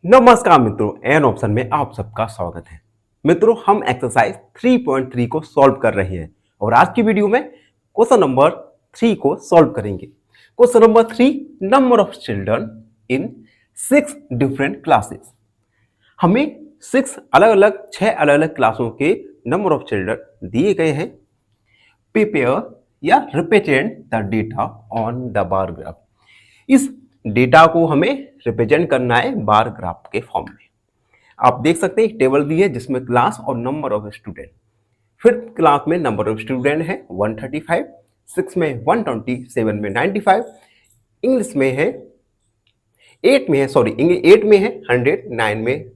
नमस्कार मित्रों, an option में आप सबका स्वागत है। मित्रों, हम एक्सरसाइज 3.3 को सॉल्व कर रहे हैं और आज की वीडियो में क्वेश्चन नंबर 3 को सॉल्व करेंगे। Question number 3, number of children in 6 different classes. हमें 6 अलग अलग क्लासों के नंबर ऑफ चिल्ड्रन दिए गए हैं। प्रिपेयर या represent the data on the bar graph. इस डेटा को हमें रिप्रेजेंट करना है बार ग्राफ के फॉर्म में। आप देख सकते हैं एक टेबल दी है जिसमें क्लास और number of student. Fifth class में नंबर ऑफ स्टूडेंट है 135, 6 में 120, 7 में 95, इंग्लिश में है 8 में है 100, 9 में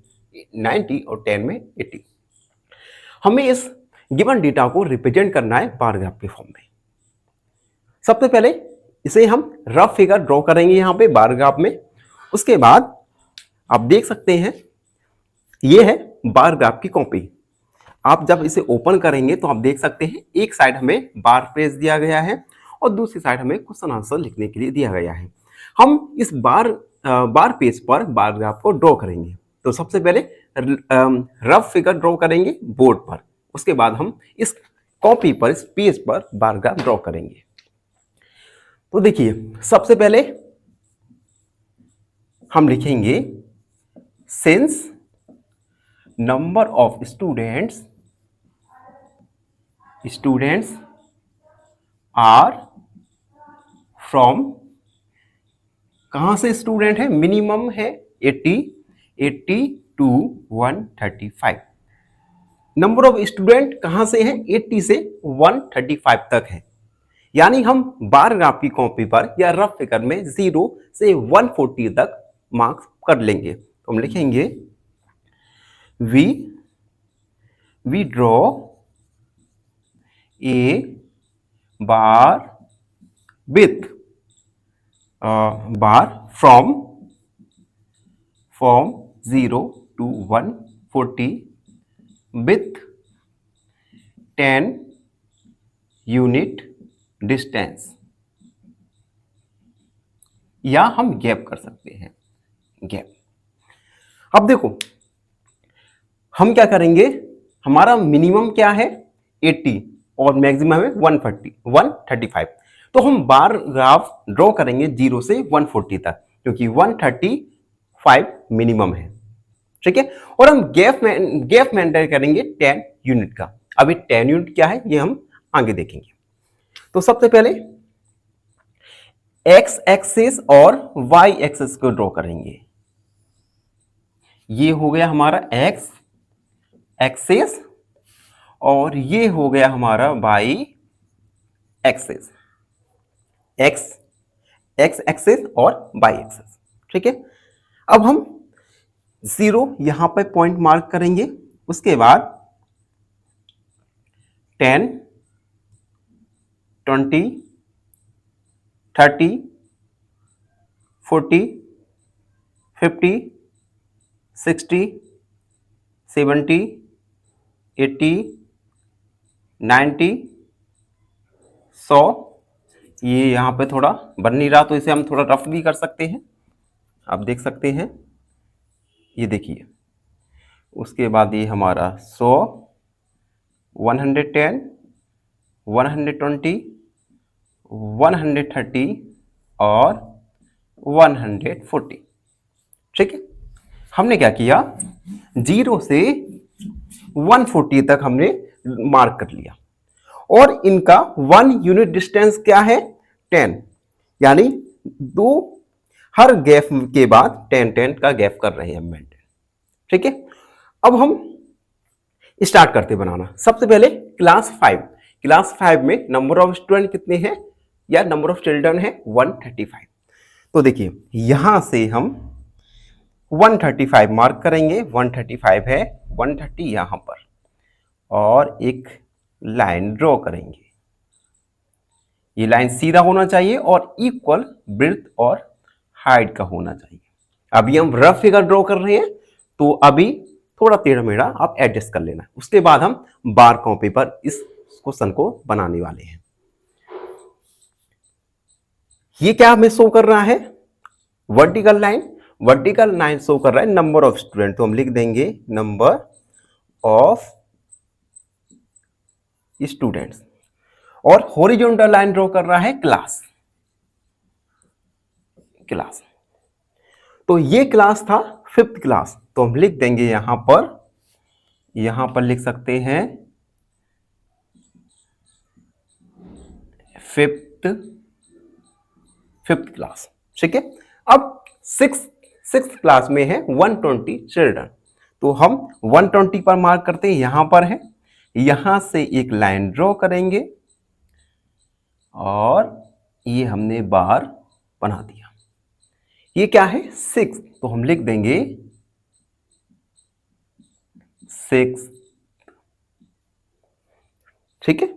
90 और 10 में 80। हमें इस गिवन डेटा को रिप्रेजेंट करना है बार ग्राफ के फॉर्म में। सबसे पहले इसे हम रफ फिगर ड्रॉ करेंगे यहाँ पे बार ग्राफ में। उसके बाद आप देख सकते हैं ये है बार ग्राफ की कॉपी। आप जब इसे ओपन करेंगे तो आप देख सकते हैं एक साइड हमें बार पेज दिया गया है और दूसरी साइड हमें क्वेश्चन आंसर लिखने के लिए दिया गया है। हम इस बार पेज पर बार ग्राफ को ड्रॉ करेंगे। तो सबसे पहले रफ फिगर ड्रॉ करेंगे बोर्ड पर, उसके बाद हम इस कॉपी पर, इस पेज पर बार ग्राफ ड्रॉ करेंगे। तो देखिए, सबसे पहले हम लिखेंगे since number of students are from, कहां से स्टूडेंट है, मिनिमम है 80 टू 135। नंबर ऑफ स्टूडेंट कहां से है, 80 से 135 तक है। यानी हम बार ग्राफ की कॉपी पर या रफ फिगर में 0 से 140 तक मार्क्स कर लेंगे। तो हम लिखेंगे we draw a bar with bar from 0 to 140 with 10 unit distance, या हम गैप कर सकते हैं, गैप। अब देखो हम क्या करेंगे, हमारा मिनिमम क्या है 80 और मैक्सिमम है 135। तो हम बार ग्राफ ड्रॉ करेंगे 0 से 140 तक, क्योंकि 135 मिनिमम है, ठीक है। और हम गैप मेंटेन करेंगे 10 यूनिट का। अभी 10 यूनिट क्या है ये हम आगे देखेंगे। तो सबसे पहले एक्स एक्सिस और वाई एक्सिस को ड्रॉ करेंगे। ये हो गया हमारा एक्स एक्सिस और ये हो गया हमारा वाई एक्सिस, एक्स एक्सिस और वाई एक्सिस, ठीक है। अब हम 0 यहां पे पॉइंट मार्क करेंगे, उसके बाद 10, 20, 30, 40, 50, 60, 70, 80, 90, 100। ये यहाँ पे थोड़ा बन नहीं रहा तो इसे हम थोड़ा रफ भी कर सकते हैं, आप देख सकते हैं, ये देखिए। उसके बाद ये हमारा 100, 110, 120, 130 और 140, ठीक है। हमने क्या किया, 0 से 140 तक हमने मार्क कर लिया और इनका 1 यूनिट डिस्टेंस क्या है 10, यानी दो हर गैप के बाद 10 का गैप कर रहे हैं हम मेंटेन, ठीक है। अब हम स्टार्ट करते बनाना। सबसे पहले क्लास 5 में नंबर ऑफ स्टूडेंट कितने हैं या नंबर ऑफ चिल्ड्रन है 135। तो देखिए यहां से हम 135 मार्क करेंगे, 135 है, 130 यहां पर, और एक लाइन ड्रॉ करेंगे। ये लाइन सीधा होना चाहिए और इक्वल ब्रेड्थ और हाइट का होना चाहिए। अभी हम रफ फिगर ड्रॉ कर रहे हैं तो अभी थोड़ा टेढ़ा मेढ़ा आप एडजस्ट कर लेना। उसके बाद हम बार कॉपी पर इस क्वेश्चन को बनाने वाले हैं। ये क्या हमें शो कर रहा है, vertical line. Vertical line show कर रहा है नंबर ऑफ स्टूडेंट, तो हम लिख देंगे नंबर ऑफ स्टूडेंट्स। और हॉरिजॉन्टल लाइन ड्रॉ कर रहा है क्लास। तो ये क्लास था 5th क्लास, तो हम लिख देंगे यहां पर लिख सकते हैं 5th क्लास। ठीक है। अब 6th क्लास में है 120 चिल्ड्रन, तो हम 120 पर मार्क करते हैं, यहां पर है, यहां से एक लाइन ड्रॉ करेंगे और ये हमने बार बना दिया। ये क्या है 6, तो हम लिख देंगे 6। ठीक है।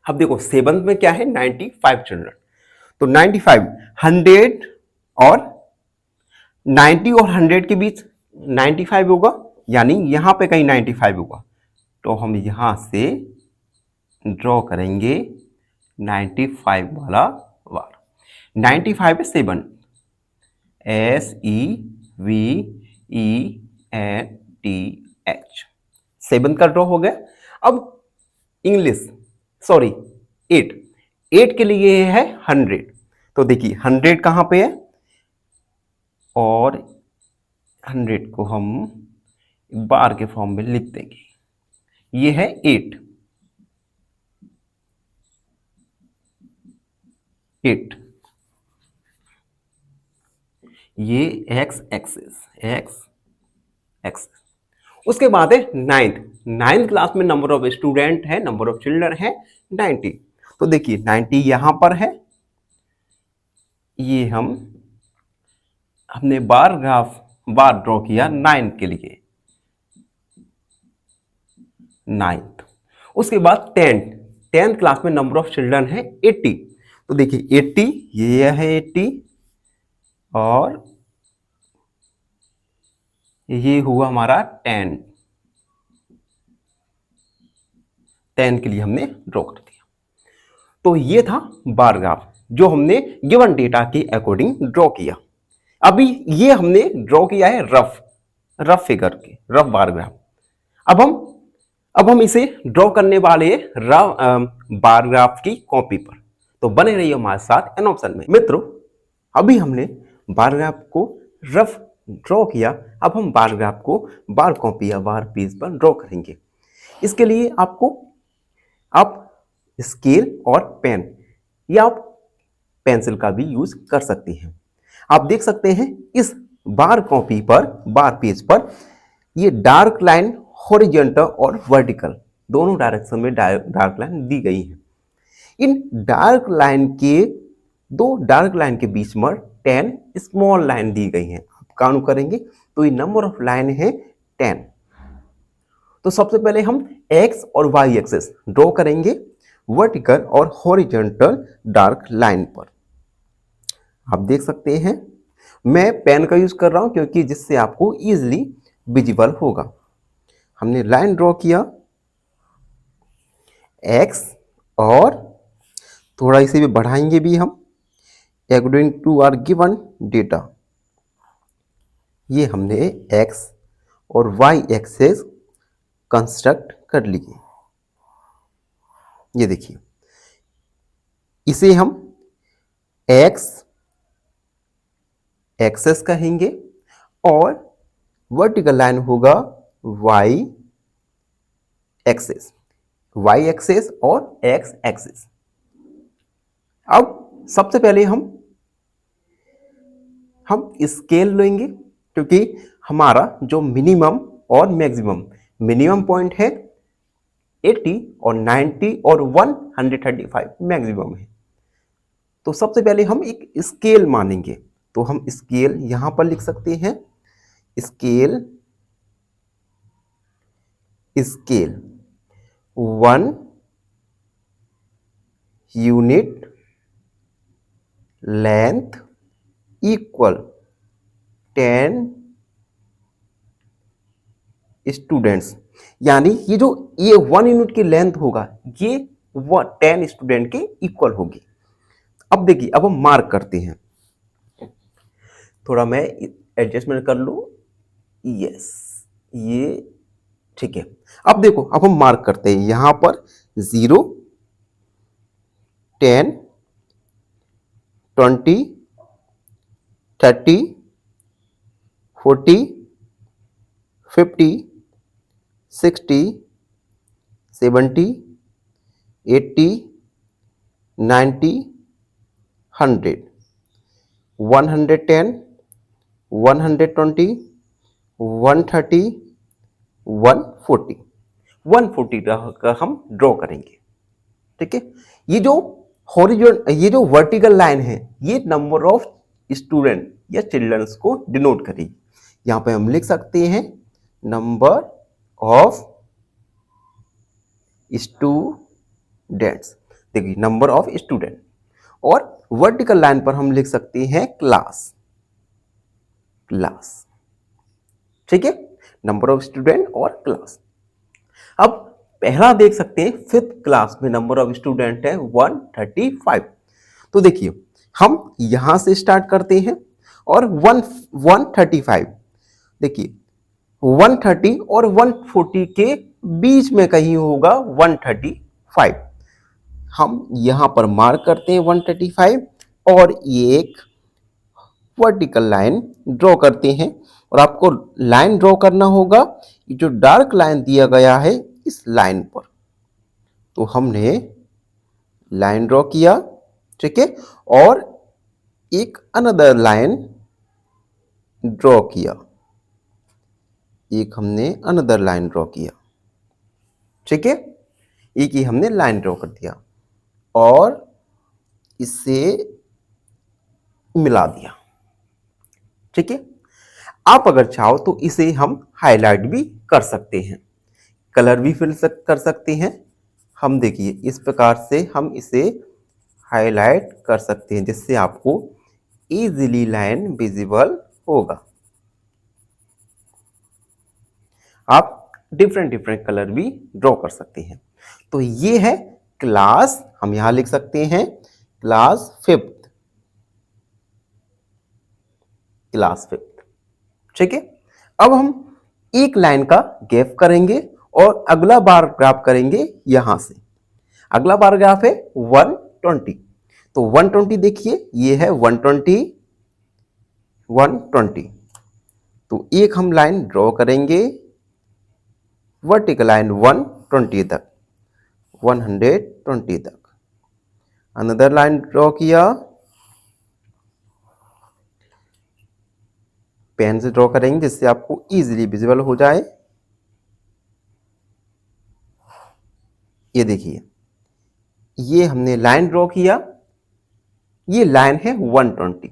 अब देखो 7th में क्या है 95 चिल्ड्रन, तो 95 100 और 90 और 100 के बीच 95 होगा, यानी यहां पे कहीं 95 होगा, तो हम यहां से ड्रॉ करेंगे 95 वाला बार। 95 है 7, SEVENTH, 7 का ड्रॉ हो गया। अब इंग्लिश सॉरी 8 के लिए है 100, तो देखिए 100 कहां पे है, और 100 को हम बार के फॉर्म में लिख देंगे, ये है 8। ये एक्स एक्सिस। उसके बाद है 9th क्लास में नंबर ऑफ स्टूडेंट है, नंबर ऑफ चिल्ड्रन है 90, तो देखिए 90 यहां पर है, ये हमने बार ड्रॉ किया 9 के लिए, 9th। उसके बाद 10th क्लास में नंबर ऑफ चिल्ड्रन है 80, तो देखिए 80 ये है 80, और ये हुआ हमारा 10 के लिए हमने ड्रॉ कर दिया। तो ये था बार ग्राफ जो हमने गिवन डेटा के अकॉर्डिंग ड्रॉ किया। अभी ये हमने ड्रॉ किया है रफ फिगर के, रफ बार ग्राफ। अब हम इसे ड्रॉ करने वाले बार ग्राफ की कॉपी पर, तो बने रहिए हमारे साथ एन ऑप्शन में। मित्रों, अभी हमने बार ग्राफ को रफ ड्रॉ किया, अब हम बार ग्राफ को बार कॉपी या बार पेज पर ड्रॉ करेंगे। इसके लिए आप स्केल और पेन या आप पेंसिल का भी यूज कर सकते हैं। आप देख सकते हैं इस बार कॉपी पर, बार पेज पर, ये डार्क लाइन हॉरिजॉन्टल और वर्टिकल दोनों डायरेक्शन में डार्क लाइन दी गई है। इन डार्क लाइन के बीच में 10 स्मॉल लाइन दी गई है। आप काउंट करेंगे तो ये नंबर ऑफ लाइन है 10। तो सबसे पहले हम एक्स और वाई एक्सेस ड्रॉ करेंगे वर्टिकल और हॉरिजॉन्टल डार्क लाइन पर। आप देख सकते हैं मैं पेन का यूज कर रहा हूं क्योंकि जिससे आपको इजीली विजिबल होगा। हमने लाइन ड्रॉ किया एक्स, और थोड़ा इसे भी बढ़ाएंगे भी हम according to our given data. ये हमने एक्स और वाई एक्सेस कंस्ट्रक्ट कर लिए। ये देखिए, इसे हम एक्स एक्सेस कहेंगे और वर्टिकल लाइन होगा वाई एक्सेस और एक्स एक्सेस। अब सबसे पहले हम स्केल लेंगे क्योंकि हमारा जो मिनिमम और मिनिमम पॉइंट है 80 और 90 और 135 मैक्सिमम है। तो सबसे पहले हम एक स्केल मानेंगे, तो हम स्केल यहां पर लिख सकते हैं, scale 1 unit length equal 10 students, यानी ये 1 यूनिट की लेंथ होगा ये 10 स्टूडेंट के इक्वल होगी। अब देखिए, अब हम मार्क करते हैं। थोड़ा मैं एडजस्टमेंट कर लो। यस, ये ठीक है। अब देखो, अब हम मार्क करते हैं यहां पर 0, 10, 20, 30, 40, 50, 60, 70, 80, 90, 100, 110, 120, 130, 140, 140 का हम ड्रॉ करेंगे। ठीक है, ये जो वर्टिकल लाइन है, ये नंबर ऑफ स्टूडेंट या चिल्ड्रंस को डिनोट करेगी। यहां पे हम लिख सकते हैं नंबर ऑफ स्टूडेंट्स। देखिए, नंबर ऑफ स्टूडेंट। और वर्टिकल लाइन पर हम लिख सकते हैं क्लास। ठीक है, नंबर ऑफ स्टूडेंट और क्लास। अब पहला देख सकते हैं, 5th क्लास में नंबर ऑफ स्टूडेंट है 135। तो देखिए, हम यहां से स्टार्ट करते हैं और 135, देखिए 130 और 140 के बीच में कहीं होगा 135। हम यहां पर मार्क करते हैं 135 और ये एक वर्टिकल लाइन ड्रॉ करते हैं। और आपको लाइन ड्रॉ करना होगा जो डार्क लाइन दिया गया है इस लाइन पर। तो हमने लाइन ड्रॉ किया, ठीक है, और एक अनदर लाइन ड्रॉ किया, एक हमने अनदर लाइन ड्रॉ किया, ठीक है, एक ही हमने लाइन ड्रॉ कर दिया और इसे मिला दिया। ठीक है, आप अगर चाहो तो इसे हम हाईलाइट भी कर सकते हैं, कलर भी फिल कर सकते हैं। हम देखिए इस प्रकार से हम इसे हाईलाइट कर सकते हैं जिससे आपको इजीली लाइन विजिबल होगा। आप डिफरेंट डिफरेंट कलर भी ड्रॉ कर सकते हैं। तो ये है क्लास, हम यहां लिख सकते हैं क्लास 5th, क्लास 5th। ठीक है, अब हम एक लाइन का गैप करेंगे और अगला पैराग्राफ करेंगे यहां से। अगला पैराग्राफ है 120। तो 120 देखिए, ये है 120, 120। तो एक हम लाइन ड्रॉ करेंगे वर्टिकल लाइन 120 तक, 120 तक। अनदर लाइन ड्रॉ किया, पेन से ड्रॉ करेंगे जिससे आपको इजीली विजिबल हो जाए। ये देखिए, ये हमने लाइन ड्रॉ किया, ये लाइन है 120,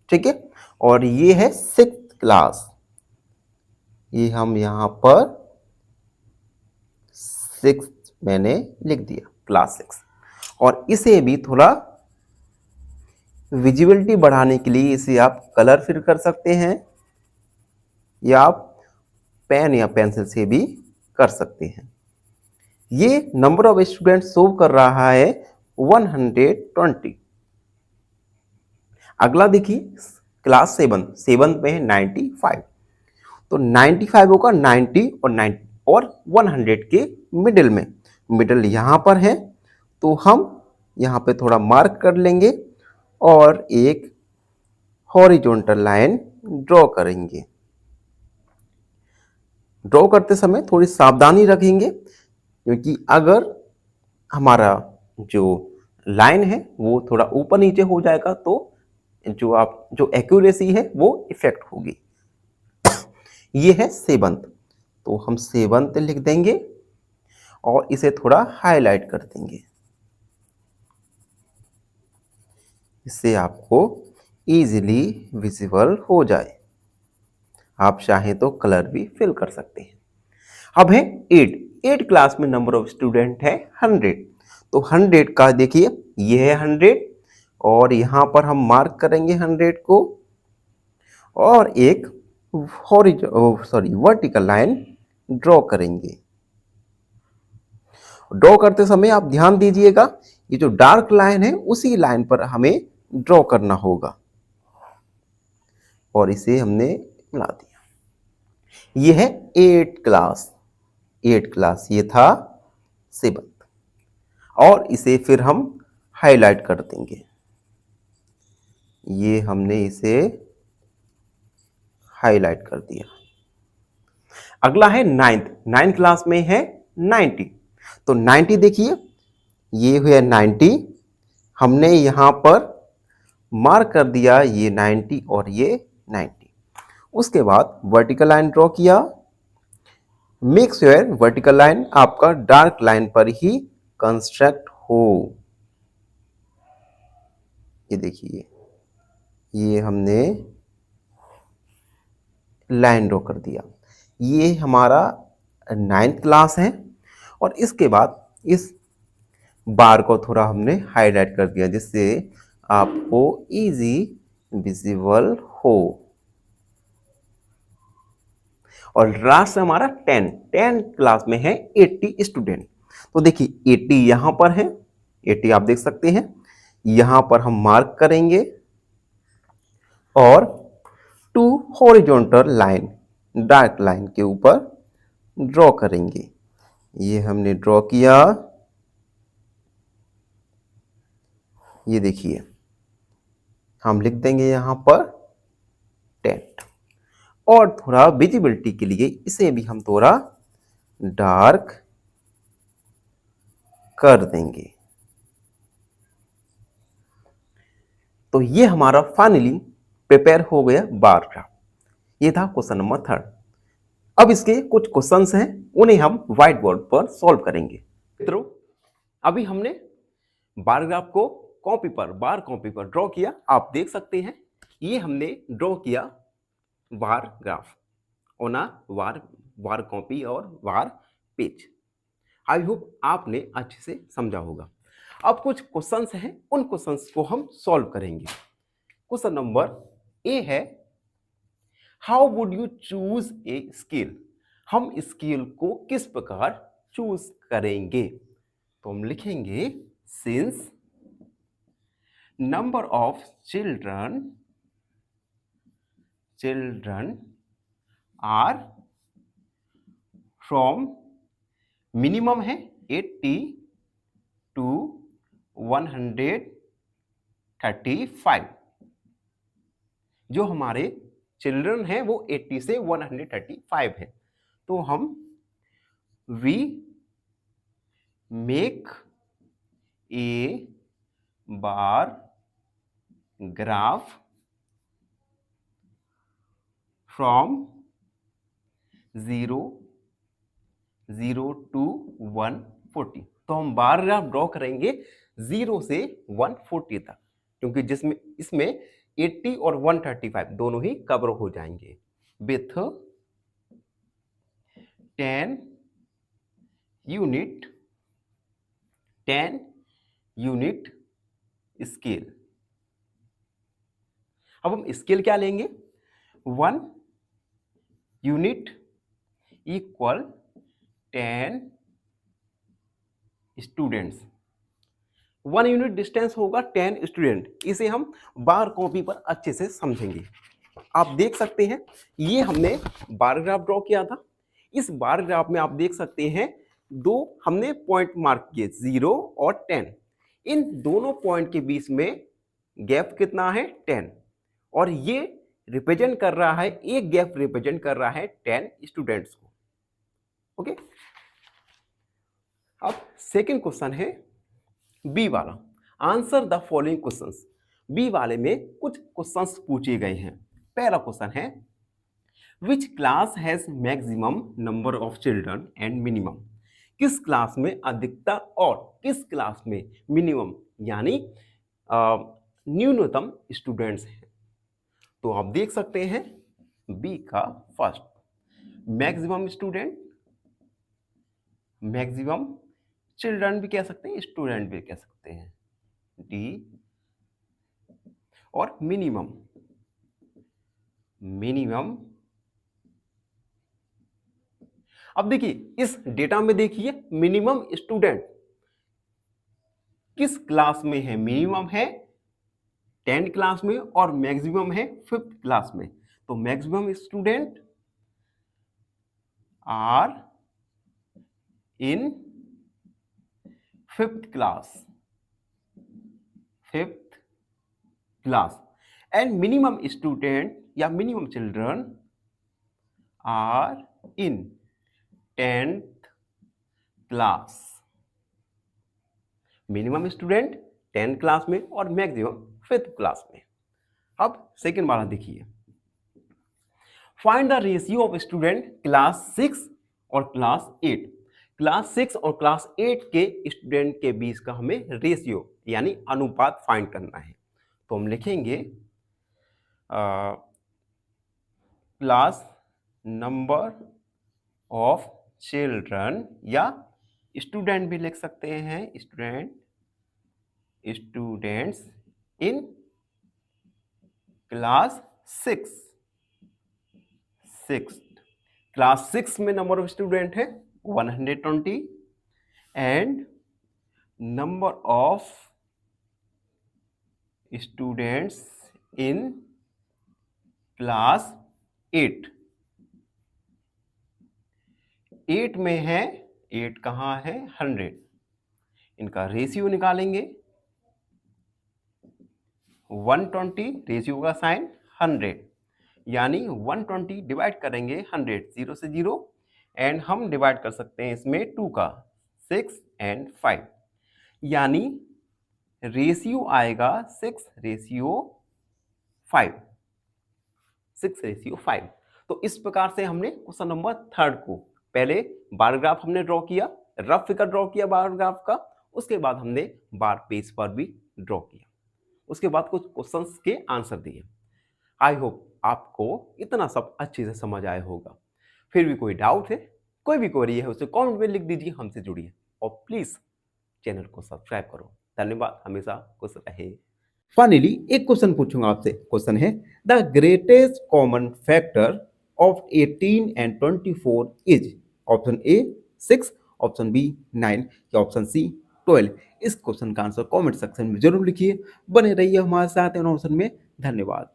ठीक है, और ये है 6th क्लास। ये हम यहां पर 6th मैंने लिख दिया, क्लास 6। और इसे भी थोड़ा विजिबिलिटी बढ़ाने के लिए इसे आप कलर फिल कर सकते हैं या आप पेन या पेंसिल से भी कर सकते हैं। ये नंबर ऑफ स्टूडेंट शो कर रहा है 120। अगला देखिए क्लास 7 में है 95। तो 95 होगा 90 और 90 और 100 के मिडिल में, मिडिल यहां पर है। तो हम यहां पे थोड़ा मार्क कर लेंगे और एक हॉरिजॉन्टल लाइन ड्रॉ करेंगे। ड्रॉ करते समय थोड़ी सावधानी रखेंगे क्योंकि अगर हमारा जो लाइन है वो थोड़ा ऊपर नीचे हो जाएगा तो जो एक्यूरेसी है वो इफेक्ट होगी। ये है 7th, तो हम 7th लिख देंगे और इसे थोड़ा हाईलाइट कर देंगे, इससे आपको इजीली विजिबल हो जाए। आप चाहें तो कलर भी फिल कर सकते हैं। अब है 8 क्लास में नंबर ऑफ स्टूडेंट है 100। तो 100 का देखिए, ये है 100 और यहां पर हम मार्क करेंगे 100 को और एक वर्टिकल लाइन ड्रॉ करेंगे। ड्रॉ करते समय आप ध्यान दीजिएगा, ये जो डार्क लाइन है उसी लाइन पर हमें ड्रॉ करना होगा। और इसे हमने मिला दिया। ये है 8 क्लास, 8 क्लास, ये था 7th। और इसे फिर हम हाईलाइट कर देंगे। ये हमने इसे हाईलाइट कर दिया। अगला है 9th क्लास में है 90। तो 90 देखिए, ये हुआ 90, हमने यहां पर मार्क कर दिया ये 90 और ये 90। उसके बाद वर्टिकल लाइन ड्रॉ किया। मेक श्योर वर्टिकल लाइन आपका डार्क लाइन पर ही कंस्ट्रक्ट हो। ये देखिए, ये हमने लाइन ड्रॉ कर दिया। ये हमारा 9th क्लास है। और इसके बाद इस बार को थोड़ा हमने हाईलाइट कर दिया जिससे आपको इजी विजिबल हो। और लास्ट हमारा 10 क्लास में है 80 स्टूडेंट। तो देखिए 80 यहां पर है, 80 आप देख सकते हैं, यहां पर हम मार्क करेंगे और 2 हॉरिजॉन्टल लाइन डार्क लाइन के ऊपर ड्रॉ करेंगे। ये हमने ड्रॉ किया। ये देखिए, हम लिख देंगे यहां पर 10। और थोड़ा विजिबिलिटी के लिए इसे भी हम थोड़ा डार्क कर देंगे। तो ये हमारा फाइनली प्रिपेयर हो गया बार ग्राफ। ये था क्वेश्चन नंबर 3। अब इसके कुछ क्वेश्चंस हैं, उन्हें हम व्हाइट बोर्ड पर सॉल्व करेंगे। मित्रों, अभी हमने बार ग्राफ को बार कॉपी पर ड्रॉ किया। आप देख सकते हैं ये हमने ड्रॉ किया bar graph on a bar copy और बार पेज। आई होप आपने अच्छे से समझा होगा। अब कुछ क्वेश्चंस हैं, उन क्वेश्चंस को हम सॉल्व करेंगे। क्वेश्चन नंबर ए है, how would you choose a skill. हम स्किल को किस प्रकार चूज करेंगे। तो हम लिखेंगे since number of children are from minimum है 80 टू 135। जो हमारे चिल्ड्रन हैं वो 80 से 135 है। तो हम we make a bar graph from 0 to 140। तो हम बार ग्राफ ड्रॉ करेंगे 0 से 140 तक, क्योंकि जिसमें इसमें 80 और 135 दोनों ही कवर हो जाएंगे विथ 10 यूनिट स्केल। अब हम स्केल क्या लेंगे, 1 unit equal 10 students. 1 unit distance होगा 10 स्टूडेंट। इसे हम बार कॉपी पर अच्छे से समझेंगे। आप देख सकते हैं ये हमने बार ग्राफ ड्रॉ किया था। इस बार ग्राफ में आप देख सकते हैं दो हमने पॉइंट मार्क किए 0 और 10। इन दोनों पॉइंट के बीच में गैप कितना है 10। और ये रिप्रेजेंट कर रहा है, एक गैप रिप्रेजेंट कर रहा है 10 स्टूडेंट्स को। ओके, अब सेकंड क्वेश्चन है बी वाला, answer the following questions. B वाले में कुछ क्वेश्चंस पूछे गए हैं। पहला क्वेश्चन है, which class has maximum number of children and minimum. किस क्लास में अधिकतर और किस क्लास में मिनिमम यानी न्यूनतम स्टूडेंट्स हैं। तो आप देख सकते हैं बी का first, maximum student, maximum children भी कह सकते हैं, स्टूडेंट भी कह सकते हैं, डी, और मिनिमम अब देखिए इस डेटा में देखिए मिनिमम स्टूडेंट किस क्लास में है, मिनिमम है 10th क्लास में और मैक्सिमम है 5th क्लास में। तो maximum student are in fifth class and minimum student या minimum children are in 10th class. Minimum student 10th class में और मैक्सिमम 5th क्लास में। अब सेकेंड वाला देखिए, find the ratio of student class 6 और क्लास 8। क्लास 6 और class 8 के स्टूडेंट के बीच का हमें रेशियो यानी अनुपात फाइंड करना है। तो हम लिखेंगे क्लास नंबर ऑफ चिल्ड्रन या स्टूडेंट भी लिख सकते हैं, स्टूडेंट्स इन क्लास 6। क्लास 6 में नंबर ऑफ स्टूडेंट है 120 and number of students in class 8 में है, 8 कहाँ है 100। इनका रेशियो निकालेंगे 120, रेशियो का साइन 100 यानी 120 डिवाइड करेंगे 100, 0 से 0 एंड हम डिवाइड कर सकते हैं इसमें 2 का 6 एंड 5 यानी रेशियो आएगा 6:5। तो इस प्रकार से हमने क्वेश्चन नंबर 3 को पहले बार ग्राफ हमने ड्रॉ किया, रफ फिगर ड्रॉ किया बार ग्राफ का, उसके बाद हमने बार पेज पर भी ड्रॉ किया, उसके बाद कुछ क्वेश्चंस के आंसर दिए। आई होप आपको इतना सब अच्छे से समझ आया होगा। फिर भी कोई डाउट है, कोई भी क्वेरी है, उसे कमेंट में लिख दीजिए, हमसे जुड़िए और प्लीज चैनल को सब्सक्राइब करो। धन्यवाद, हमेशा खुश रहे। फाइनली एक क्वेश्चन पूछूंगा आपसे। क्वेश्चन है the greatest common factor of 18 and 24 is. Option A 6, option B 9 या ऑप्शन सी 12। इस क्वेश्चन का आंसर कमेंट सेक्शन में जरूर लिखिए। बने रहिए हमारे साथ इन ऑप्शन में। धन्यवाद।